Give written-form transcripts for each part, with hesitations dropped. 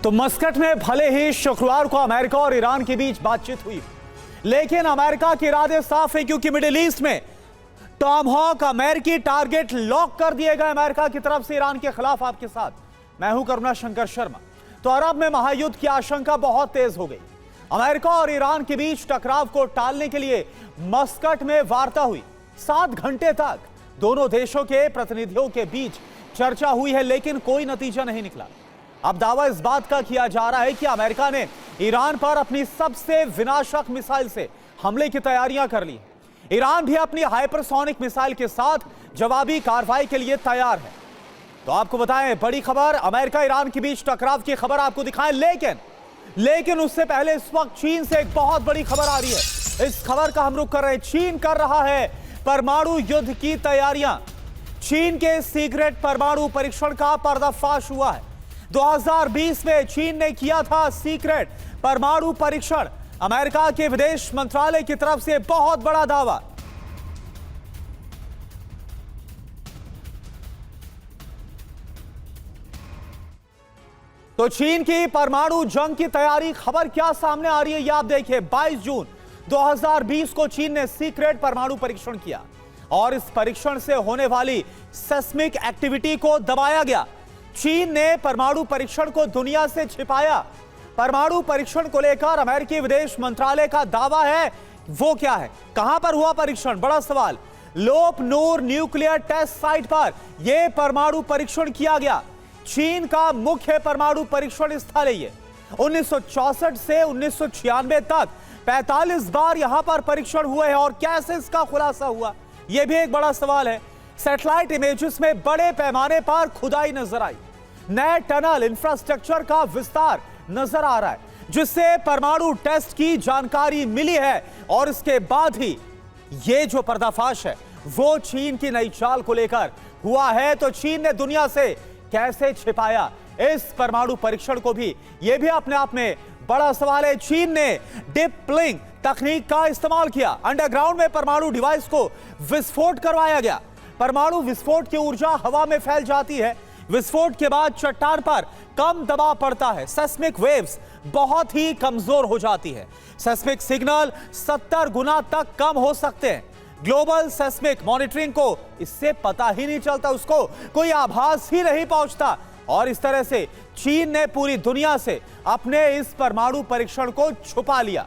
तो मस्कट में भले ही शुक्रवार को अमेरिका और ईरान के बीच बातचीत हुई, लेकिन अमेरिका के इरादे साफ है क्योंकि मिडिल ईस्ट में टॉमहॉक अमेरिकी टारगेट लॉक कर दिए गए अमेरिका की तरफ से ईरान के खिलाफ। आपके साथ मैं हूं करुणा शंकर शर्मा। तो अरब में महायुद्ध की आशंका बहुत तेज हो गई। अमेरिका और ईरान के बीच टकराव को टालने के लिए मस्कट में वार्ता हुई। 7 घंटे तक दोनों देशों के प्रतिनिधियों के बीच चर्चा हुई है, लेकिन कोई नतीजा नहीं निकला। अब दावा इस बात का किया जा रहा है कि अमेरिका ने ईरान पर अपनी सबसे विनाशक मिसाइल से हमले की तैयारियां कर ली। ईरान भी अपनी हाइपरसोनिक मिसाइल के साथ जवाबी कार्रवाई के लिए तैयार है। तो आपको बताएं बड़ी खबर, अमेरिका ईरान के बीच टकराव की खबर आपको दिखाएं, लेकिन उससे पहले इस वक्त चीन से एक बहुत बड़ी खबर आ रही है। इस खबर का हम रुख कर रहे हैं। चीन कर रहा है परमाणु युद्ध की तैयारियां। चीन के सीक्रेट परमाणु परीक्षण का पर्दाफाश हुआ है। 2020 में चीन ने किया था सीक्रेट परमाणु परीक्षण। अमेरिका के विदेश मंत्रालय की तरफ से बहुत बड़ा दावा। तो चीन की परमाणु जंग की तैयारी खबर क्या सामने आ रही है, यह आप देखिए। 22 जून 2020 को चीन ने सीक्रेट परमाणु परीक्षण किया और इस परीक्षण से होने वाली सेस्मिक एक्टिविटी को दबाया गया। चीन ने परमाणु परीक्षण को दुनिया से छिपाया। परमाणु परीक्षण को लेकर अमेरिकी विदेश मंत्रालय का दावा है। वो क्या है, कहां पर हुआ परीक्षण, बड़ा सवाल। लोप नूर न्यूक्लियर टेस्ट साइट पर यह परमाणु परीक्षण किया गया। चीन का मुख्य परमाणु परीक्षण स्थल है ये। 1964 से 1996 तक 45 बार यहां पर परीक्षण हुए हैं और कैसे इसका खुलासा हुआ, यह भी एक बड़ा सवाल है। सैटेलाइट इमेजेस में बड़े पैमाने पर खुदाई नजर आई। नए टनल इंफ्रास्ट्रक्चर का विस्तार नजर आ रहा है, जिससे परमाणु टेस्ट की जानकारी मिली है। और इसके बाद ही यह जो पर्दाफाश है वो चीन की नई चाल को लेकर हुआ है। तो चीन ने दुनिया से कैसे छिपाया इस परमाणु परीक्षण को भी, यह भी अपने आप में बड़ा सवाल है। चीन ने डिप्लिंग तकनीक का इस्तेमाल किया। अंडरग्राउंड में परमाणु डिवाइस को विस्फोट करवाया गया। परमाणु विस्फोट की ऊर्जा हवा में फैल जाती है। विस्फोट के बाद चट्टान पर कम दबाव पड़ता है। सेस्मिक वेव्स बहुत ही कमजोर हो जाती है। सेस्मिक सिग्नल 70 गुना तक कम हो सकते हैं। ग्लोबल सेस्मिक मॉनिटरिंग को इससे पता ही नहीं चलता, उसको कोई आभास ही नहीं पहुंचता। और इस तरह से चीन ने पूरी दुनिया से अपने इस परमाणु परीक्षण को छुपा लिया।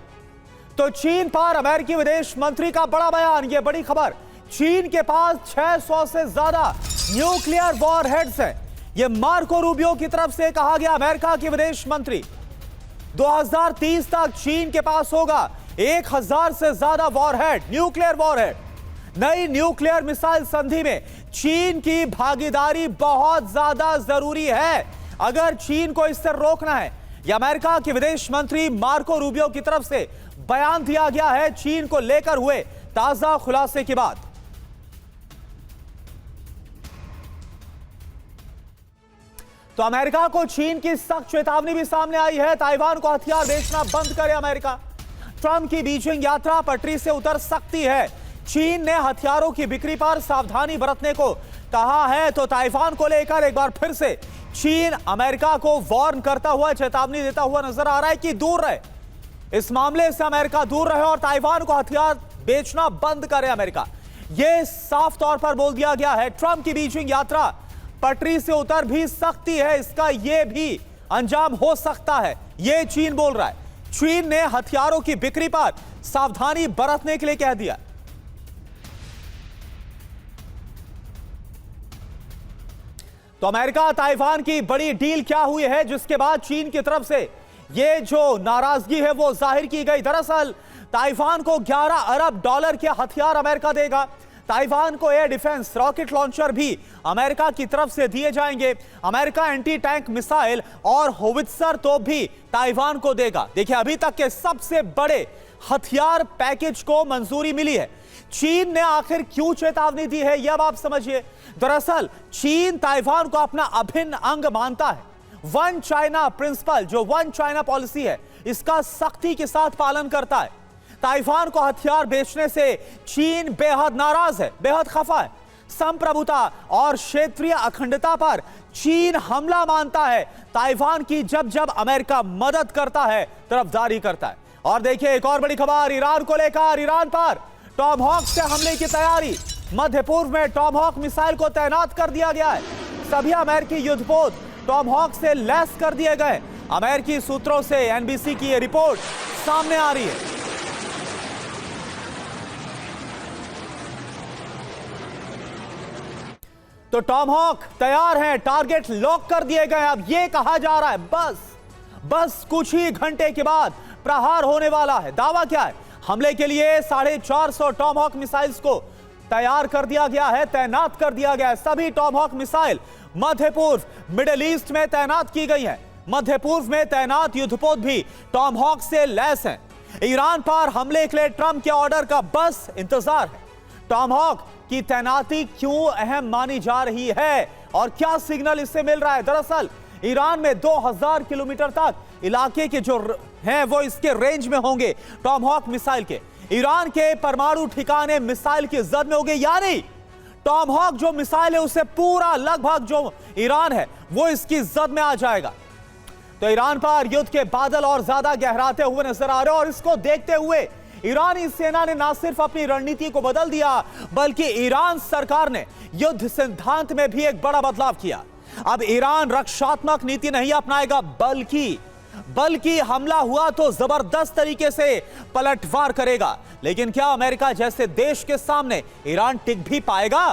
तो चीन पर अमेरिकी विदेश मंत्री का बड़ा बयान, यह बड़ी खबर। चीन के पास 600 से ज्यादा न्यूक्लियर वॉरहेड्स हैं। यह मार्को रूबियो की तरफ से कहा गया, अमेरिका के विदेश मंत्री। 2030 तक चीन के पास होगा 1000 से ज्यादा वॉरहेड, न्यूक्लियर वॉरहेड। नई न्यूक्लियर मिसाइल संधि में चीन की भागीदारी बहुत ज्यादा जरूरी है अगर चीन को इससे रोकना है। यह अमेरिका के विदेश मंत्री मार्को रूबियो की तरफ से बयान दिया गया है चीन को लेकर हुए ताजा खुलासे के बाद। तो अमेरिका को चीन की सख्त चेतावनी भी सामने आई है। ताइवान को हथियार बेचना बंद करे अमेरिका। ट्रंप की बीजिंग यात्रा पटरी से उतर सकती है। चीन ने हथियारों की बिक्री पर सावधानी बरतने को कहा है। तो ताइवान को लेकर एक बार फिर से चीन अमेरिका को वार्न करता हुआ, चेतावनी देता हुआ नजर आ रहा है कि दूर रहे, इस मामले से अमेरिका दूर रहे और ताइवान को हथियार बेचना बंद करे अमेरिका। यह साफ तौर पर बोल दिया गया है। ट्रंप की बीजिंग यात्रा पटरी से उतर भी सकती है, इसका यह भी अंजाम हो सकता है, यह चीन बोल रहा है। चीन ने हथियारों की बिक्री पर सावधानी बरतने के लिए कह दिया। तो अमेरिका ताइवान की बड़ी डील क्या हुई है, जिसके बाद चीन की तरफ से यह जो नाराजगी है वो जाहिर की गई। दरअसल ताइवान को $11 अरब के हथियार अमेरिका देगा। ताइवान को एयर डिफेंस रॉकेट लॉन्चर भी अमेरिका की तरफ से दिए जाएंगे। अमेरिका एंटी टैंक मिसाइल और होवित्जर तोप भी ताइवान को देगा। देखिए, अभी तक के सबसे बड़े हथियार पैकेज को मंजूरी मिली है। चीन ने आखिर क्यों चेतावनी दी है, यह अब आप समझिए। दरअसल चीन ताइवान को अपना अभिन्न अंग मानता है। वन चाइना प्रिंसिपल, जो वन चाइना पॉलिसी है, इसका सख्ती के साथ पालन करता है। ताइवान को हथियार बेचने से चीन बेहद नाराज है, बेहद खफा है। संप्रभुता और क्षेत्रीय अखंडता पर चीन हमला मानता है। ताइवान की जब जब अमेरिका मदद करता है, तरफदारी करता है। और देखिए एक और बड़ी खबर ईरान को लेकर, ईरान पर टॉमहॉक से हमले की तैयारी। मध्य पूर्व में टॉमहॉक मिसाइल को तैनात कर दिया गया है। सभी अमेरिकी युद्धपोत टॉमहॉक से लैस कर दिए गए। अमेरिकी सूत्रों से एनबीसी की यह रिपोर्ट सामने आ रही है। तो टॉमहॉक तैयार हैं, टारगेट लॉक कर दिए गए। अब यह कहा जा रहा है बस कुछ ही घंटे के बाद प्रहार होने वाला है। दावा क्या है? हमले के लिए 450 टॉमहॉक मिसाइल्स को तैयार कर दिया गया है, तैनात कर दिया गया है। सभी टॉमहॉक मिसाइल मध्य पूर्व, मिडिल ईस्ट में तैनात की गई है। मध्य पूर्व में तैनात युद्धपोत भी टॉमहॉक से लैस हैं। ईरान पर हमले के लिए ट्रंप के ऑर्डर का बस इंतजार है। टॉमहॉक की तैनाती क्यों अहम मानी जा रही है और क्या सिग्नल इससे मिल रहा है? दरअसल ईरान में 2000 किलोमीटर तक इलाके के जो हैं वो इसके रेंज में होंगे टॉमहॉक मिसाइल के। ईरान के परमाणु ठिकाने मिसाइल की जद में होंगे, यानी टॉमहॉक जो मिसाइल है उसे पूरा लगभग जो ईरान है वो इसकी जद में आ जाएगा। तो ईरान पर युद्ध के बादल और ज्यादा गहराते हुए नजर आ रहे हैं और इसको देखते हुए ईरानी सेना ने न सिर्फ अपनी रणनीति को बदल दिया बल्कि ईरान सरकार ने युद्ध सिद्धांत में भी एक बड़ा बदलाव किया। अब ईरान रक्षात्मक नीति नहीं अपनाएगा बल्कि हमला हुआ तो जबरदस्त तरीके से पलटवार करेगा। लेकिन क्या अमेरिका जैसे देश के सामने ईरान टिक भी पाएगा?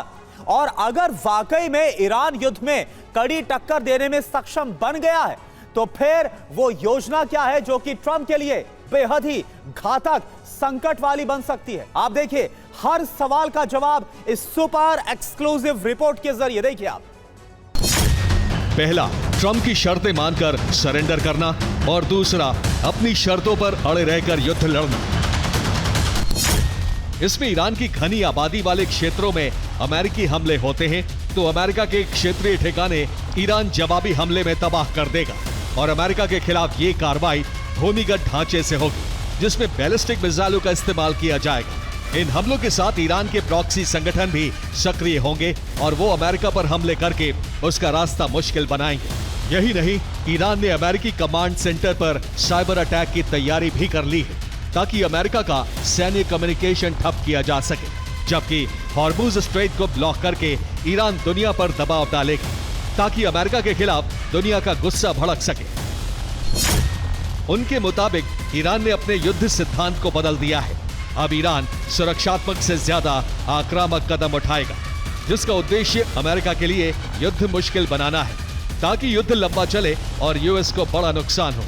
और अगर वाकई में ईरान युद्ध में कड़ी टक्कर देने में सक्षम बन गया है तो फिर वो योजना क्या है जो कि ट्रंप के लिए बेहद ही घातक संकट वाली बन सकती है? आप देखिए, हर सवाल का जवाब इस सुपर एक्सक्लूसिव रिपोर्ट के जरिए। देखिए आप। पहला, ट्रंप की शर्तें मानकर सरेंडर करना और दूसरा, अपनी शर्तों पर अड़े रहकर युद्ध लड़ना। इसमें ईरान की घनी आबादी वाले क्षेत्रों में अमेरिकी हमले होते हैं तो अमेरिका के क्षेत्रीय ठिकाने ईरान जवाबी हमले में तबाह कर देगा और अमेरिका के खिलाफ ये कार्रवाई भूमिगत ढांचे से होगी जिसमें बैलिस्टिक मिसाइलों का इस्तेमाल किया जाएगा। इन हमलों के साथ ईरान के प्रॉक्सी संगठन भी सक्रिय होंगे और वो अमेरिका पर हमले करके उसका रास्ता मुश्किल बनाएंगे। यही नहीं, ईरान ने अमेरिकी कमांड सेंटर पर साइबर अटैक की तैयारी भी कर ली है ताकि अमेरिका का सैन्य कम्युनिकेशन ठप किया जा सके, जबकि हॉर्मुज स्ट्रेट को ब्लॉक करके ईरान दुनिया पर दबाव डालेगा ताकि अमेरिका के खिलाफ दुनिया का गुस्सा भड़क सके। उनके मुताबिक ईरान ने अपने युद्ध सिद्धांत को बदल दिया है। अब ईरान सुरक्षात्मक से ज्यादा आक्रामक कदम उठाएगा जिसका उद्देश्य अमेरिका के लिए युद्ध मुश्किल बनाना है ताकि युद्ध लंबा चले और यूएस को बड़ा नुकसान हो।